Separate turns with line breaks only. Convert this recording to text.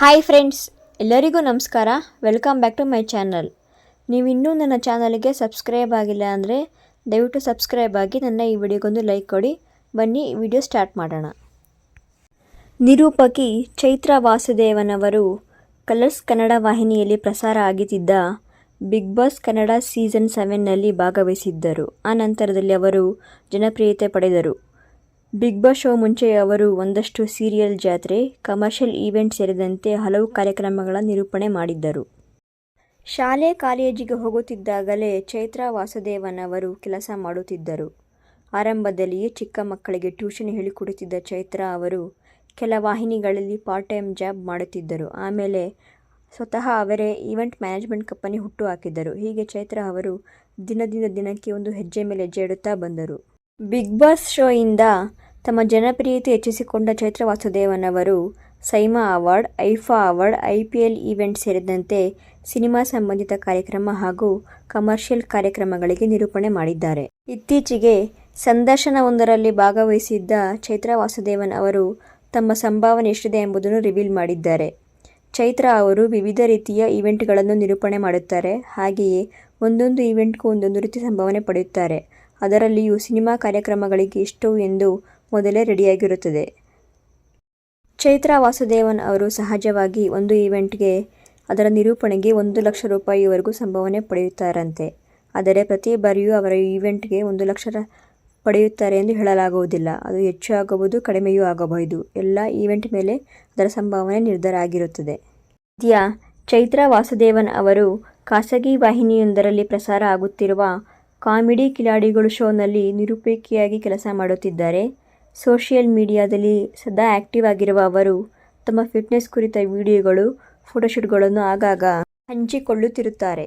Hi friends, ಎಲ್ಲರಿಗೂ ನಮಸ್ಕಾರ. Welcome back to my channel. ನೀವು ಇನ್ನೂ ನನ್ನ ಚಾನಲ್ಗೆ ಸಬ್ಸ್ಕ್ರೈಬ್ ಆಗಿಲ್ಲ ಅಂದರೆ ದಯವಿಟ್ಟು ಸಬ್ಸ್ಕ್ರೈಬ್ ಆಗಿ ನನ್ನ ಈ ವಿಡಿಯೋಗೊಂದು ಲೈಕ್ ಕೊಡಿ. ಬನ್ನಿ ವಿಡಿಯೋ ಸ್ಟಾರ್ಟ್ ಮಾಡೋಣ. ನಿರೂಪಕಿ ಚೈತ್ರಾ ವಾಸುದೇವನ್ ಅವರು ಕಲರ್ಸ್ ಕನ್ನಡ ವಾಹಿನಿಯಲ್ಲಿ ಪ್ರಸಾರ ಆಗುತ್ತಿದ್ದ ಬಿಗ್ ಬಾಸ್ ಕನ್ನಡ ಸೀಸನ್ 7ನಲ್ಲಿ ಭಾಗವಹಿಸಿದ್ದರು. ಆ ನಂತರದಲ್ಲಿ ಅವರು ಜನಪ್ರಿಯತೆ ಪಡೆದರು. ಬಿಗ್ ಬಾಸ್ ಶೋ ಮುಂಚೆ ಅವರು ಒಂದಷ್ಟು ಸೀರಿಯಲ್, ಜಾತ್ರೆ, ಕಮರ್ಷಿಯಲ್ ಈವೆಂಟ್ ಸೇರಿದಂತೆ ಹಲವು ಕಾರ್ಯಕ್ರಮಗಳ ನಿರೂಪಣೆ ಮಾಡಿದ್ದರು. ಶಾಲೆ ಕಾಲೇಜಿಗೆ ಹೋಗುತ್ತಿದ್ದಾಗಲೇ ಚೈತ್ರಾ ವಾಸುದೇವನ್ ಅವರು ಕೆಲಸ ಮಾಡುತ್ತಿದ್ದರು. ಆರಂಭದಲ್ಲಿಯೇ ಚಿಕ್ಕ ಮಕ್ಕಳಿಗೆ ಟ್ಯೂಷನ್ ಹೇಳಿಕೊಡುತ್ತಿದ್ದ ಚೈತ್ರಾ ಅವರು ಕೆಲ ವಾಹಿನಿಗಳಲ್ಲಿ ಪಾರ್ಟ್ ಟೈಮ್ ಜಾಬ್ ಮಾಡುತ್ತಿದ್ದರು. ಆಮೇಲೆ ಸ್ವತಃ ಅವರೇ ಈವೆಂಟ್ ಮ್ಯಾನೇಜ್ಮೆಂಟ್ ಕಂಪನಿ ಹುಟ್ಟು ಹಾಕಿದರು. ಹೀಗೆ ಚೈತ್ರಾ ಅವರು ದಿನದಿಂದ ದಿನಕ್ಕೆ ಒಂದು ಹೆಜ್ಜೆ ಮೇಲೆ ಹೆಜ್ಜೆ ಇಡುತ್ತಾ ಬಂದರು. ಬಿಗ್ ಬಾಸ್ ಶೋ ಇಂದ ತಮ್ಮ ಜನಪ್ರಿಯತೆ ಹೆಚ್ಚಿಸಿಕೊಂಡ ಚೈತ್ರಾ ವಾಸುದೇವನ್ ಅವರು SIIMA award, IIFA award, IPL event ಸೇರಿದಂತೆ ಸಿನಿಮಾ ಸಂಬಂಧಿತ ಕಾರ್ಯಕ್ರಮ ಹಾಗೂ ಕಮರ್ಷಿಯಲ್ ಕಾರ್ಯಕ್ರಮಗಳಿಗೆ ನಿರೂಪಣೆ ಮಾಡಿದ್ದಾರೆ. ಇತ್ತೀಚೆಗೆ ಸಂದರ್ಶನವೊಂದರಲ್ಲಿ ಭಾಗವಹಿಸಿದ್ದ ಚೈತ್ರಾ ವಾಸುದೇವನ್ ಅವರು ತಮ್ಮ ಸಂಭಾವನೆ ಎಷ್ಟಿದೆ ಎಂಬುದನ್ನು ರಿವೀಲ್ ಮಾಡಿದ್ದಾರೆ. ಚೈತ್ರಾ ಅವರು ವಿವಿಧ ರೀತಿಯ ಈವೆಂಟ್ಗಳನ್ನು ನಿರೂಪಣೆ ಮಾಡುತ್ತಾರೆ. ಹಾಗೆಯೇ ಒಂದೊಂದು ಈವೆಂಟ್ಗೂ ಒಂದೊಂದು ರೀತಿ ಸಂಭಾವನೆ ಪಡೆಯುತ್ತಾರೆ. ಅದರಲ್ಲಿಯೂ ಸಿನಿಮಾ ಕಾರ್ಯಕ್ರಮಗಳಿಗೆ ಎಷ್ಟು ಎಂದು ಮೊದಲೇ ರೆಡಿಯಾಗಿರುತ್ತದೆ. ಚೈತ್ರಾ ವಾಸುದೇವನ್ ಅವರು ಸಹಜವಾಗಿ ಒಂದು ಈವೆಂಟ್ಗೆ ಅದರ ನಿರೂಪಣೆಗೆ 1 ಲಕ್ಷ ರೂಪಾಯಿವರೆಗೂ ಸಂಭಾವನೆ ಪಡೆಯುತ್ತಾರಂತೆ. ಆದರೆ ಪ್ರತಿ ಬಾರಿಯೂ ಅವರ ಈವೆಂಟ್ಗೆ 1 ಲಕ್ಷ ಪಡೆಯುತ್ತಾರೆ ಎಂದು ಹೇಳಲಾಗುವುದಿಲ್ಲ. ಅದು ಹೆಚ್ಚು ಆಗಬಹುದು, ಕಡಿಮೆಯೂ ಆಗಬಹುದು. ಎಲ್ಲ ಈವೆಂಟ್ ಮೇಲೆ ಅದರ ಸಂಭಾವನೆ ನಿರ್ಧಾರ ಆಗಿರುತ್ತದೆ. ಸದ್ಯ ಚೈತ್ರಾ ವಾಸುದೇವನ್ ಅವರು ಖಾಸಗಿ ವಾಹಿನಿಯೊಂದರಲ್ಲಿ ಪ್ರಸಾರ ಆಗುತ್ತಿರುವ ಕಾಮಿಡಿ ಕಿಲಾಡಿಗಳು ಶೋನಲ್ಲಿ ನಿರೂಪಕಿಯಾಗಿ ಕೆಲಸ ಮಾಡುತ್ತಿದ್ದಾರೆ. ಸೋಷಿಯಲ್ ಮೀಡಿಯಾದಲ್ಲಿ ಸದಾ ಆಕ್ಟಿವ್ ಆಗಿರುವ ಅವರು ತಮ್ಮ ಫಿಟ್ನೆಸ್ ಕುರಿತ ವಿಡಿಯೋಗಳು, ಫೋಟೋಶೂಟ್ಗಳನ್ನು ಆಗಾಗ ಹಂಚಿಕೊಳ್ಳುತ್ತಿರುತ್ತಾರೆ.